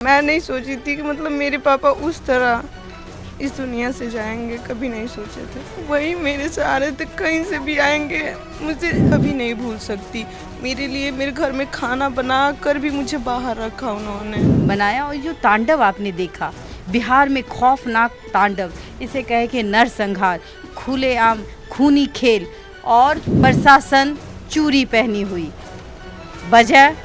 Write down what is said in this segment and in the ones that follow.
मैं नहीं सोची थी कि मतलब मेरे पापा उस तरह इस दुनिया से जाएंगे, कभी नहीं सोचे थे। वही मेरे सहारे थे, कहीं से भी आएंगे, मुझे कभी नहीं भूल सकती। मेरे लिए मेरे घर में खाना बना कर भी मुझे बाहर रखा उन्होंने बनाया। और जो तांडव आपने देखा बिहार में, खौफनाक तांडव, इसे कहे कि नरसंहार, खुलेआम खूनी खेल और प्रशासन चूरी पहनी हुई, वजह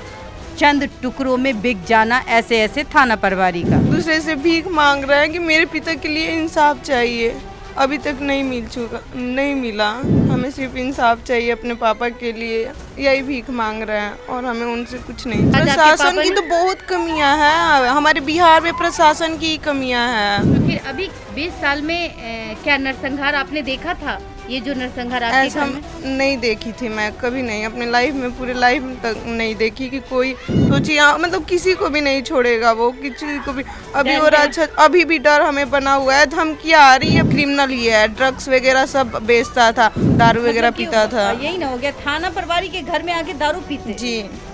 चंद टुकड़ों में बिक जाना ऐसे ऐसे थाना प्रभारी का। दूसरे से भीख मांग रहा है कि मेरे पिता के लिए इंसाफ चाहिए। अभी तक नहीं मिला। हमें सिर्फ इंसाफ चाहिए अपने पापा के लिए, यही भीख मांग रहे हैं और हमें उनसे कुछ नहीं। प्रशासन की तो बहुत कमियां हैं, हमारे बिहार में प्रशासन की कमियां हैं। तो फिर अभी 20 साल में क्या नरसंहार आपने देखा था? ये जो नरसंहार आपके ऐसा घर में नहीं देखी थी मैं कभी, नहीं अपने लाइफ में, पूरे लाइफ तक नहीं देखी कि कोई सोचिए, मतलब किसी को भी नहीं छोड़ेगा वो, किसी को भी। अभी और अच्छा, अभी भी डर हमें बना हुआ है, धमकियाँ आ रही है। क्रिमिनल ही है, ड्रग्स वगैरह सब बेचता था, दारू वगैरह पीता था। यही ना हो गया, थाना प्रभारी के घर में आके दारू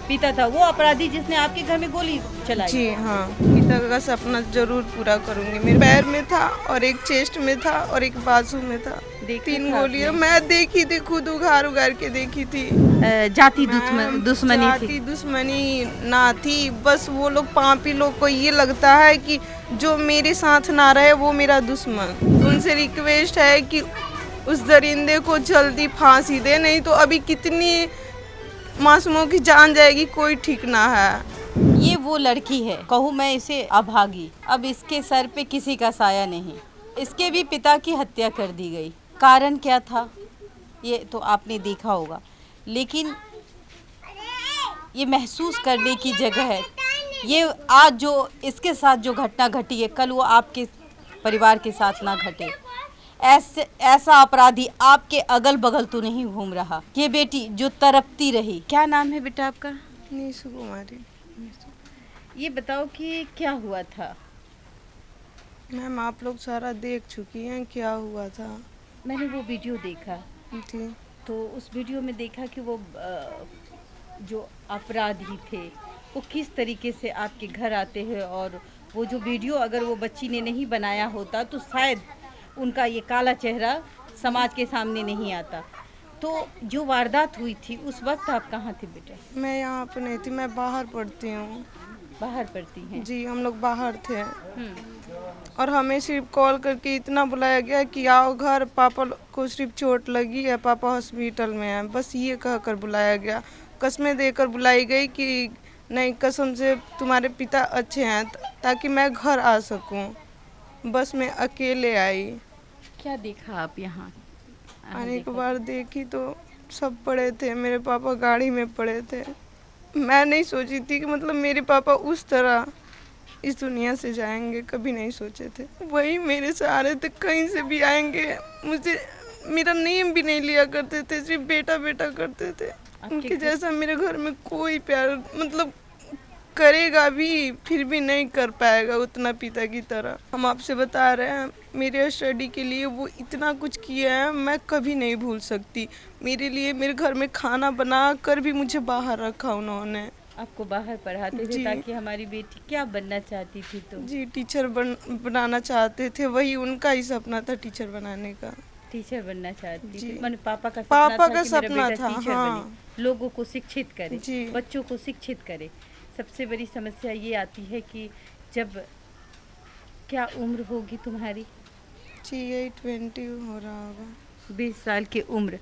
पीता था वो अपराधी जिसने आपके घर में गोली चलाई। जी हाँ, पिता का सपना जरूर पूरा करूंगी। मेरे पैर में था और एक चेस्ट में था और एक बाजू में था। 3 गोलियां मैं देखी थी, खुद उघार के देखी थी। जाति दुश्मनी ना थी, बस वो लोग पापी लोग को ये लगता है कि जो मेरे साथ ना रहे वो मेरा दुश्मन। उनसे रिक्वेस्ट है कि उस दरिंदे को जल्दी फांसी दे, नहीं तो अभी कितनी मासूमों की जान जाएगी, कोई ठीक ना है। ये वो लड़की है, कहूँ मैं इसे अभागी। अब इसके सर पे किसी का साया नहीं। इसके भी पिता की हत्या कर दी गई। कारण क्या था ये तो आपने देखा होगा, लेकिन ये महसूस करने की जगह है। ये आज जो इसके साथ जो घटना घटी है, कल वो आपके परिवार के साथ ना घटे। ऐसा अपराधी आपके अगल बगल तो नहीं घूम रहा। ये बेटी जो तड़पती रही, क्या नाम है बेटा आपका? नीशू कुमारी। ये बताओ कि क्या हुआ था? मैम आप लोग सारा देख चुकी हैं क्या हुआ था। मैंने वो वीडियो देखा थी तो उस वीडियो में देखा कि वो जो अपराधी थे वो किस तरीके से आपके घर आते हैं, और वो जो वीडियो अगर वो बच्ची ने नहीं बनाया होता तो शायद उनका ये काला चेहरा समाज के सामने नहीं आता। तो जो वारदात हुई थी उस वक्त आप कहाँ थे बेटा? मैं यहाँ पे नहीं थी, मैं बाहर पढ़ती हूँ। बाहर पढ़ती हैं? जी, हम लोग बाहर थे और हमें सिर्फ कॉल करके इतना बुलाया गया कि आओ घर, पापा को सिर्फ चोट लगी है, पापा हॉस्पिटल में है, बस ये कहकर बुलाया गया। कस्में देकर बुलाई गई कि नहीं, कसम से तुम्हारे पिता अच्छे हैं, ताकि मैं घर आ सकूं। बस मैं अकेले आई। क्या देखा आप यहाँ आने के बाद देखी तो सब पड़े थे, मेरे पापा गाड़ी में पड़े थे। मैं नहीं सोची थी कि मतलब मेरे पापा उस तरह इस दुनिया से जाएंगे, कभी नहीं सोचे थे। वही मेरे सहारे थे, कहीं से भी आएंगे, मुझे मेरा नेम भी नहीं लिया करते थे, सिर्फ बेटा बेटा करते थे। उनके जैसा मेरे घर में कोई प्यार, मतलब करेगा भी फिर भी नहीं कर पाएगा उतना पिता की तरह। हम आपसे बता रहे हैं, मेरे स्टडी के लिए वो इतना कुछ किया है, मैं कभी नहीं भूल सकती। मेरे लिए मेरे घर में खाना बना कर भी मुझे बाहर रखा उन्होंने। आपको बाहर पढ़ाते थे ताकि हमारी बेटी क्या बनना चाहती थी? तो जी, टीचर बनाना चाहते थे, वही उनका ही सपना था, टीचर बनाने का। टीचर बनना चाहती थी, मैंने पापा का सपना था। हाँ, लोगों को शिक्षित करे, जी, बच्चों को शिक्षित करे। सबसे बड़ी समस्या ये आती है कि जब, क्या उम्र होगी तुम्हारी? जी, यही 20 हो रहा होगा। 20 साल की उम्र।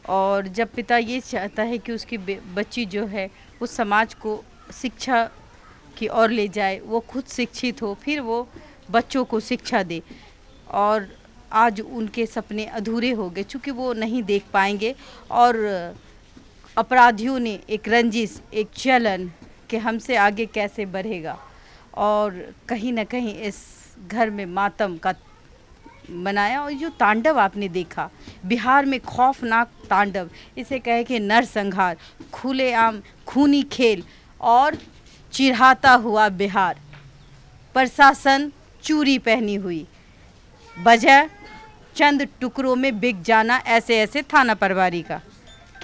और जब पिता ये चाहता है कि उसकी बच्ची जो है वो समाज को शिक्षा की ओर ले जाए, वो खुद शिक्षित हो, फिर वो बच्चों को शिक्षा दे, और आज उनके सपने अधूरे हो गए चूँकि वो नहीं देख पाएंगे। और अपराधियों ने एक रंजिश, एक चलन कि हमसे आगे कैसे बढ़ेगा, और कहीं ना कहीं इस घर में मातम का बनाया। और जो तांडव आपने देखा बिहार में, खौफनाक तांडव, इसे कहे कि नरसंहार, खुलेआम खूनी खेल और चिढ़ाता हुआ बिहार, प्रशासन चूरी पहनी हुई, वजह चंद टुकड़ों में बिक जाना ऐसे ऐसे थाना प्रभारी का।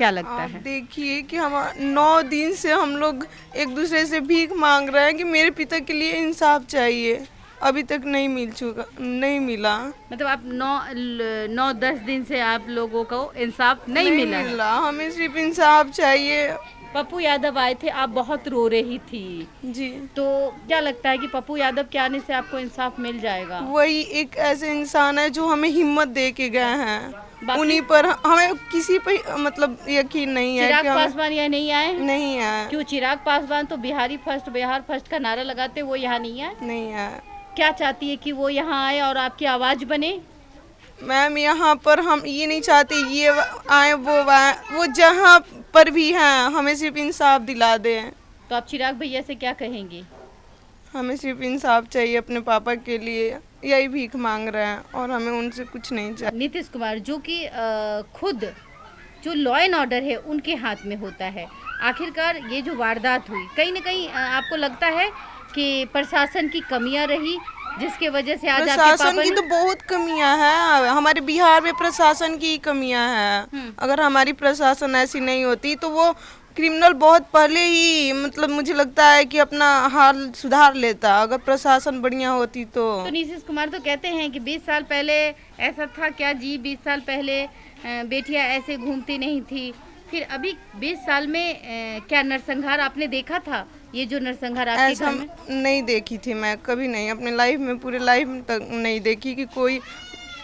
क्या लगता आप है? देखिए कि हम 9 दिन से हम लोग एक दूसरे से भीख मांग रहे हैं कि मेरे पिता के लिए इंसाफ चाहिए, अभी तक नहीं मिला। मतलब आप 9-10 दिन से आप लोगों को इंसाफ नहीं मिला है। हमें सिर्फ इंसाफ चाहिए। पप्पू यादव आए थे, आप बहुत रो रही थी, जी, तो क्या लगता है कि पप्पू यादव के आने से आपको इंसाफ मिल जाएगा? वही एक ऐसे इंसान है जो हमें हिम्मत दे के गए हैं, बाकी उन्हीं पर हमें किसी पर मतलब यकीन नहीं है चिराग कि हमें पासवान यहाँ नहीं आए? नहीं है। क्यों? चिराग पासवान तो बिहार फर्स्ट का नारा लगाते, वो यहाँ नहीं आए। नहीं है क्या चाहती है कि वो यहाँ आए और आपकी आवाज बने? मैम, यहाँ पर हम ये नहीं चाहते ये आए वो जहाँ पर भी हैं हमें सिर्फ इंसाफ दिला दें। तो आप चिराग भैया से क्या कहेंगी? हमें सिर्फ इंसाफ चाहिए अपने पापा के लिए, यही भीख मांग रहे हैं और हमें उनसे कुछ नहीं चाहिए। नीतीश कुमार जो कि खुद जो लॉ एंड ऑर्डर है उनके हाथ में होता है, आखिरकार ये जो वारदात हुई, कहीं ना कहीं आपको लगता है कि प्रशासन की कमियां रही जिसके वजह से आज आपके प्रशासन पापा की तो बहुत कमियां हैं, हमारे बिहार में प्रशासन की कमियां हैं। अगर हमारी प्रशासन ऐसी नहीं होती तो वो क्रिमिनल बहुत पहले ही मतलब मुझे लगता है कि अपना हाल सुधार लेता, अगर प्रशासन बढ़िया होती तो नीतीश कुमार तो कहते हैं कि 20 साल पहले ऐसा था क्या जी, 20 साल पहले बेटियां ऐसे घूमती नहीं थी, फिर अभी 20 साल में क्या नरसंहार आपने देखा था? ये जो नरसंहार आपके ऐसा घर में नहीं देखी थी मैं कभी, नहीं अपने लाइफ में, पूरे लाइफ में तक नहीं देखी कि कोई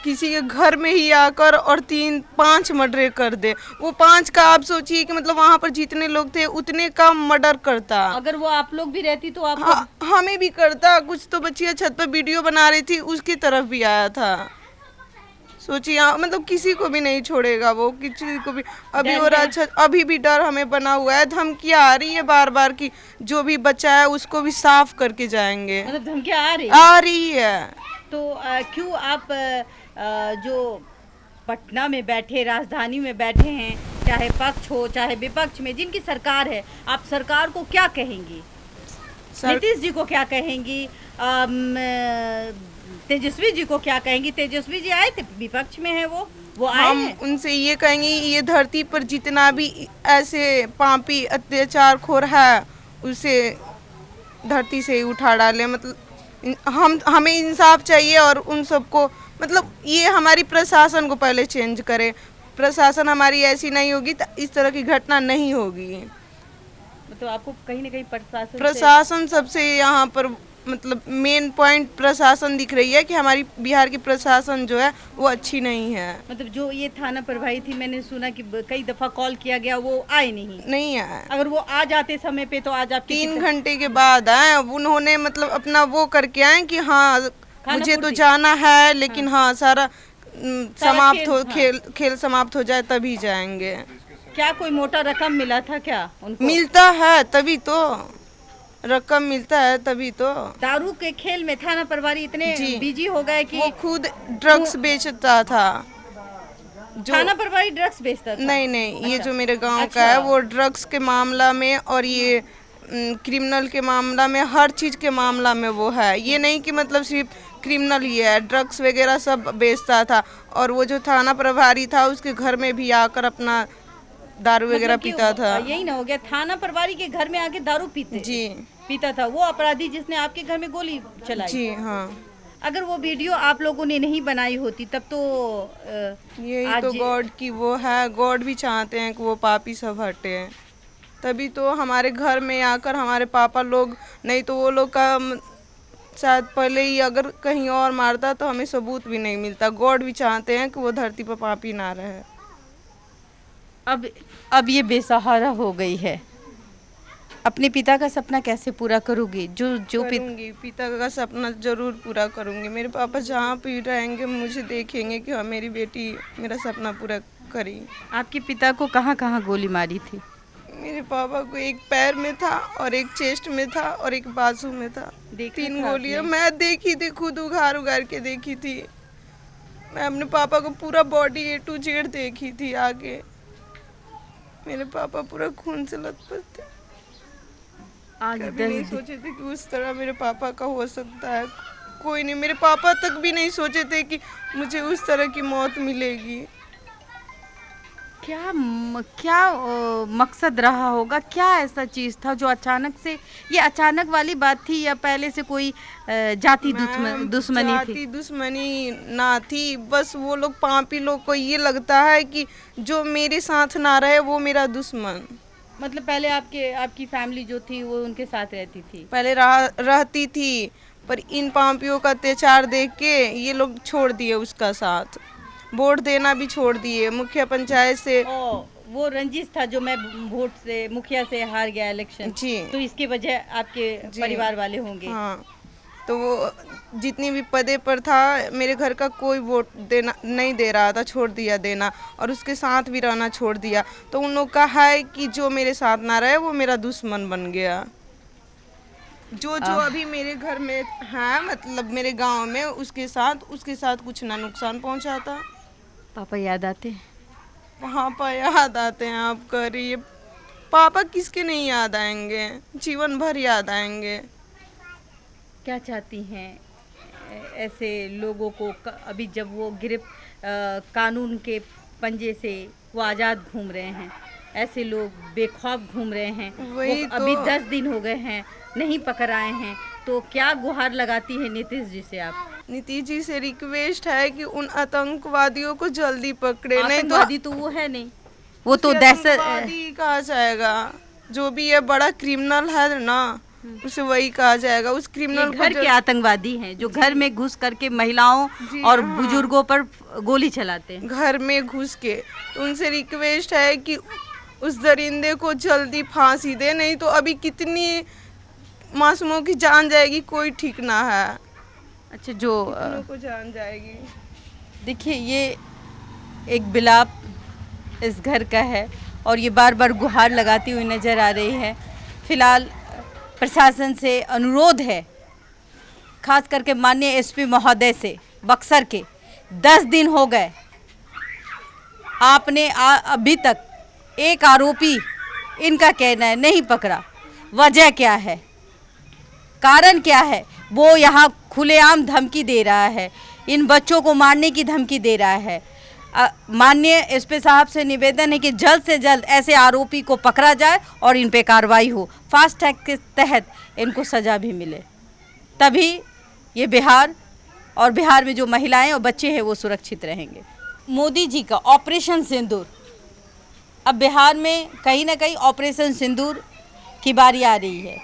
किसी के घर में ही आकर और 3-5 मर्डर कर दे। वो 5 का आप सोचिए कि मतलब वहाँ पर जितने लोग थे उतने का मर्डर करता। अगर वो आप लोग भी रहती तो आप हमें भी करता। कुछ तो बच्चियाँ छत पर वीडियो बना रही थी, उसकी तरफ भी आया था। सोचिए मतलब किसी को भी नहीं छोड़ेगा वो, किसी को भी। अभी और अच्छा अभी भी डर हमें बना हुआ है, धमकियाँ आ रही है बार बार की जो भी बच्चा है उसको भी साफ करके जाएंगे। मतलब धमकियाँ आ रही है। तो क्यों आप जो पटना में बैठे, राजधानी में बैठे हैं, चाहे पक्ष हो चाहे विपक्ष में जिनकी सरकार है, आप सरकार को क्या कहेंगी? नीतीश जी को क्या कहेंगी? तेजस्वी जी को क्या कहेंगी? तेजस्वी जी आए थे, विपक्ष में है वो आए हम हैं। उनसे ये कहेंगे ये धरती पर जितना भी ऐसे पापी अत्याचार खोर है उसे धरती से ही उठा डाले। मतलब हमें इंसाफ चाहिए और उन सबको मतलब ये हमारी प्रशासन को पहले चेंज करे। प्रशासन हमारी ऐसी नहीं होगी तो इस तरह की घटना नहीं होगी। मतलब आपको कहीं ना कहीं प्रशासन सबसे यहाँ पर मतलब मेन पॉइंट प्रशासन दिख रही है कि हमारी बिहार की प्रशासन जो है वो अच्छी नहीं है। मतलब जो ये थाना प्रभारी थी, मैंने सुना कि कई दफा कॉल किया गया, वो आए नहीं आए। अगर वो आ जाते समय पे तो आज आप 3 घंटे के बाद आए। उन्होंने मतलब अपना वो करके आए कि हाँ मुझे तो जाना है, लेकिन हाँ सारा समाप्त हो, खेल समाप्त हो जाए तभी जाएंगे। क्या कोई मोटा रकम मिला था क्या उनको? मिलता है तभी तो, रकम मिलता है तभी तो। दारू के खेल में थाना प्रभारी इतने बिजी हो गए कि वो खुद ड्रग्स बेचता था। थाना प्रभारी ड्रग्स बेचता था? नहीं अच्छा। ये जो मेरे गांव का है वो ड्रग्स के मामला में और ये क्रिमिनल के मामला में, हर चीज के मामला में वो है। ये नहीं कि मतलब सिर्फ क्रिमिनल ही है, ड्रग्स वगैरह सब बेचता था। और वो जो थाना प्रभारी था उसके घर में भी आकर अपना दारू वगैरह पीता था। यही ना हो गया, थाना प्रभारी के घर में आके दारू पीता था वो अपराधी जिसने आपके घर में गोली चलाई? जी हाँ। अगर वो वीडियो आप लोगों ने नहीं बनाई होती तब तो यही तो गॉड की वो है। गॉड भी चाहते हैं कि वो पापी सब हटे, तभी तो हमारे घर में आकर हमारे पापा लोग, नहीं तो वो लोग का शायद पहले ही अगर कहीं और मारता तो हमें सबूत भी नहीं मिलता। गॉड भी चाहते हैं कि वो धरती पर पापी ना रहे। अब ये बेसहारा हो गई है, अपने पिता का सपना कैसे पूरा करोगी? जो पिता का सपना जरूर पूरा करूंगी। मेरे पापा जहाँ भी रहेंगे मुझे देखेंगे कि हाँ मेरी बेटी मेरा सपना पूरा करी। आपके पिता को कहाँ कहाँ गोली मारी थी? मेरे पापा को एक पैर में था और एक चेस्ट में था और एक बाजू में था। 3 गोलियां मैं देखी थी, खुद उघार के देखी थी। मैं अपने पापा को पूरा बॉडी A to Z देखी थी आगे। मेरे पापा पूरा खून से लथपथ थे। आज कभी नहीं सोचे थे कि उस तरह मेरे पापा का हो सकता है। कोई नहीं, मेरे पापा तक भी नहीं सोचे थे कि मुझे उस तरह की मौत मिलेगी। क्या मकसद रहा होगा, क्या ऐसा चीज़ था जो अचानक से, ये अचानक वाली बात थी या पहले से कोई जाति दुश्मनी थी? जाति दुश्मनी ना थी, बस वो लोग पापी लोग को ये लगता है कि जो मेरे साथ ना रहे वो मेरा दुश्मन। मतलब पहले आपकी फैमिली जो थी वो उनके साथ रहती थी? पहले रहती थी, पर इन पापियों का अत्याचार देख के ये लोग छोड़ दिए उसका साथ, वोट देना भी छोड़ दिए। मुखिया पंचायत से वो रंजिश था जो मैं वोट से, मुखिया से हार गया इलेक्शन जी, तो इसकी वजह आपके परिवार वाले होंगे। हाँ, तो वो जितनी भी पदे पर था मेरे घर का कोई वोट देना नहीं दे रहा था, छोड़ दिया देना, और उसके साथ भी रहना छोड़ दिया। तो उन लोग का है कि जो मेरे साथ ना रहे वो मेरा दुश्मन बन गया। जो अभी मेरे घर में है, मतलब मेरे गांव में, उसके साथ कुछ ना नुकसान पहुंचा था। पापा याद आते हैं? पापा याद आते हैं, आप कह रही है। पापा किसके नहीं याद आएंगे, जीवन भर याद आएंगे। क्या चाहती हैं ऐसे लोगों को अभी जब वो कानून के पंजे से वो आज़ाद घूम रहे हैं, ऐसे लोग बेखौफ घूम रहे हैं, वो अभी 10 दिन हो गए हैं नहीं पकड़ आए हैं, तो क्या गुहार लगाती है नीतीश जी से आप? नीतीश जी से रिक्वेस्ट है कि उन आतंकवादियों को जल्दी पकड़े। नहीं तो आतंकवादी तो वो है नहीं, वो तो दहशत कहा जाएगा। जो भी ये बड़ा क्रिमिनल है ना, उसे वही कहा जाएगा। उस क्रिमिनल घर के आतंकवादी हैं जो घर में घुस करके महिलाओं और बुजुर्गों पर गोली चलाते हैं, घर में घुस के। तो उनसे रिक्वेस्ट है कि उस दरिंदे को जल्दी फांसी दे, नहीं तो अभी कितनी मासूमों की जान जाएगी कोई ठीक ना है। अच्छा, जो को जान जाएगी। देखिए, ये एक बिलाप इस घर का है और ये बार बार गुहार लगाती हुई नज़र आ रही है। फिलहाल प्रशासन से अनुरोध है, खास करके माननीय एसपी महोदय से, बक्सर के 10 दिन हो गए, आपने अभी तक एक आरोपी, इनका कहना है, नहीं पकड़ा। वजह क्या है, कारण क्या है? वो यहाँ खुलेआम धमकी दे रहा है, इन बच्चों को मारने की धमकी दे रहा है। माननीय एसपी साहब से निवेदन है कि जल्द से जल्द ऐसे आरोपी को पकड़ा जाए और इन पे कार्रवाई हो, फास्ट ट्रैक के तहत इनको सज़ा भी मिले, तभी ये बिहार में जो महिलाएं और बच्चे हैं वो सुरक्षित रहेंगे। मोदी जी का ऑपरेशन सिंदूर, अब बिहार में कहीं ना कहीं ऑपरेशन सिंदूर की बारी आ रही है।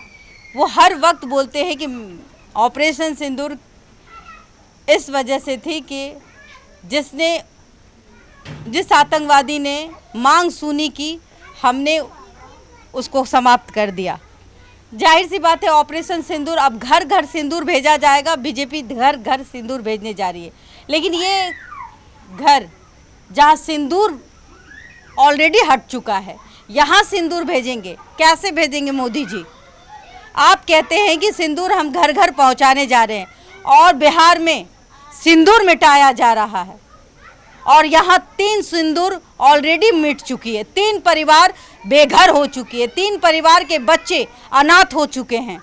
वो हर वक्त बोलते हैं कि ऑपरेशन सिंदूर इस वजह से थी कि जिस आतंकवादी ने मांग सुनी की, हमने उसको समाप्त कर दिया। जाहिर सी बात है, ऑपरेशन सिंदूर, अब घर घर सिंदूर भेजा जाएगा। बीजेपी घर घर सिंदूर भेजने जा रही है, लेकिन ये घर जहाँ सिंदूर ऑलरेडी हट चुका है, यहाँ सिंदूर भेजेंगे, कैसे भेजेंगे मोदी जी? आप कहते हैं कि सिंदूर हम घर घर पहुँचाने जा रहे हैं और बिहार में सिंदूर मिटाया जा रहा है, और यहाँ 3 सिंदूर ऑलरेडी मिट चुकी है, 3 परिवार बेघर हो चुकी है, 3 परिवार के बच्चे अनाथ हो चुके हैं।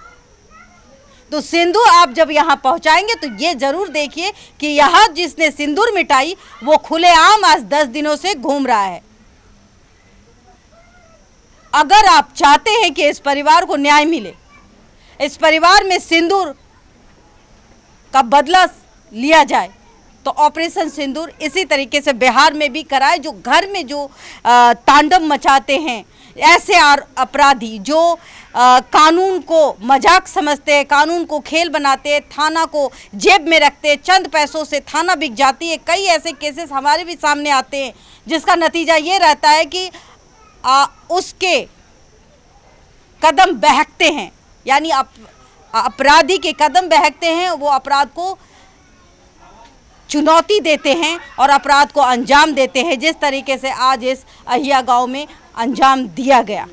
तो सिंदूर आप जब यहाँ पहुँचाएंगे तो ये ज़रूर देखिए कि यहाँ जिसने सिंदूर मिटाई वो खुलेआम आज 10 दिनों से घूम रहा है। अगर आप चाहते हैं कि इस परिवार को न्याय मिले, इस परिवार में सिंदूर का बदला लिया जाए, तो ऑपरेशन सिंदूर इसी तरीके से बिहार में भी कराए। जो घर में जो तांडव मचाते हैं ऐसे अपराधी, जो कानून को मजाक समझते हैं, कानून को खेल बनाते हैं, थाना को जेब में रखते हैं, चंद पैसों से थाना बिक जाती है। कई ऐसे केसेस हमारे भी सामने आते हैं जिसका नतीजा ये रहता है कि उसके कदम बहकते हैं, यानी अपराधी के कदम बहकते हैं, वो अपराध को चुनौती देते हैं और अपराध को अंजाम देते हैं, जिस तरीके से आज इस अहिया गांव में अंजाम दिया गया।